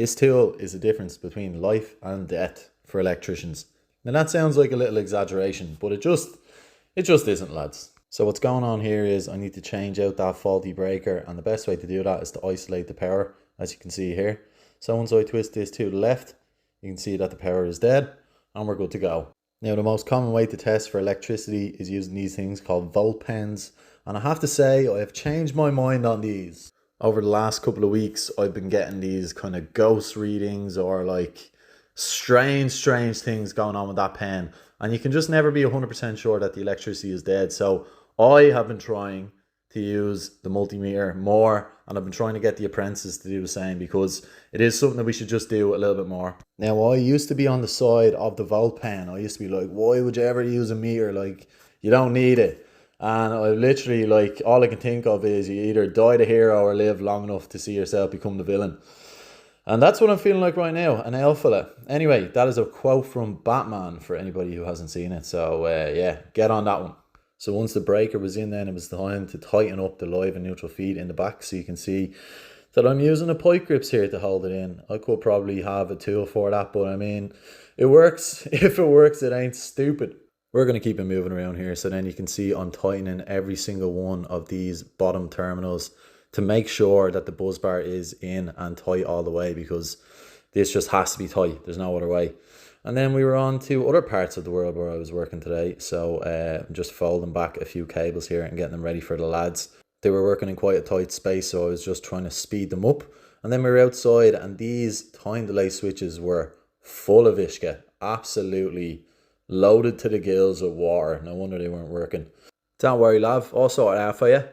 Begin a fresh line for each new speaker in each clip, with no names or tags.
This tool is the difference between life and death for electricians. Now that sounds like a little exaggeration, but it just isn't, lads. So what's going on here is I need to change out that faulty breaker, and the best way to do that is to isolate the power, as you can see here. So once I twist this to the left, you can see that the power is dead and we're good to go. Now the most common way to test for electricity is using these things called volt pens, and I have to say I have changed my mind on these. Over the last couple of weeks I've been getting these kind of ghost readings or like strange things going on with that pen, and you can just never be 100% sure that the electricity is dead. So I have been trying to use the multimeter more, and I've been trying to get the apprentices to do the same, because it is something that we should just do a little bit more. Now I used to be on the side of the volt pen. I used to be like, why would you ever use a meter? Like, you don't need it. And I literally, like, all I can think of is you either die the hero or live long enough to see yourself become the villain. And that's what I'm feeling like right now, an owl fella. Anyway, that is a quote from Batman for anybody who hasn't seen it. So yeah, get on that one. So once the breaker was in, then it was time to tighten up the live and neutral feed in the back. So you can see that I'm using a pipe grips here to hold it in. I could probably have a tool for that, but I mean, it works. If it works, it ain't stupid. We're going to keep it moving around here. So then you can see I'm tightening every single one of these bottom terminals to make sure that the buzz bar is in and tight all the way, because this just has to be tight. There's no other way. And then we were on to other parts of the world where I was working today. So I'm just folding back a few cables here and getting them ready for the lads. They were working in quite a tight space, so I was just trying to speed them up. And then we were outside, and these time delay switches were full of Ishka. Absolutely loaded to the gills with water. No wonder they weren't working. Don't worry, lav. I'll sort it out for you.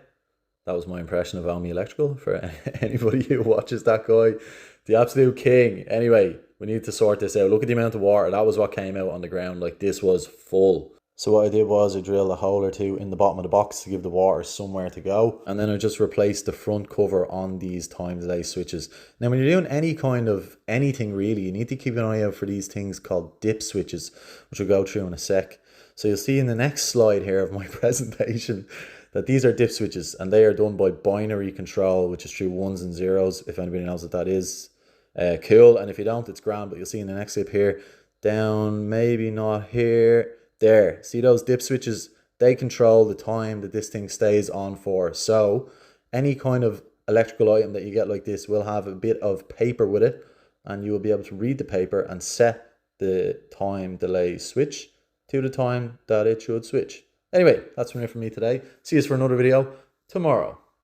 That was my impression of Almy Electrical for anybody who watches that guy. The absolute king. Anyway, we need to sort this out. Look at the amount of water. That was what came out on the ground. Like, this was full. So what I did was I drilled a hole or two in the bottom of the box to give the water somewhere to go. And then I just replaced the front cover on these time delay switches. Now when you're doing any kind of anything really, you need to keep an eye out for these things called dip switches, which we'll go through in a sec. So you'll see in the next slide here of my presentation that these are dip switches, and they are done by binary control, which is through ones and zeros. If anybody knows what that is, cool. And if you don't, it's grand. But you'll see in the next clip here, down, maybe not here, there. See those dip switches? They control the time that this thing stays on for. So any kind of electrical item that you get like this will have a bit of paper with it, and you will be able to read the paper and set the time delay switch to the time that it should switch. Anyway, that's from it for me today. See you for another video tomorrow.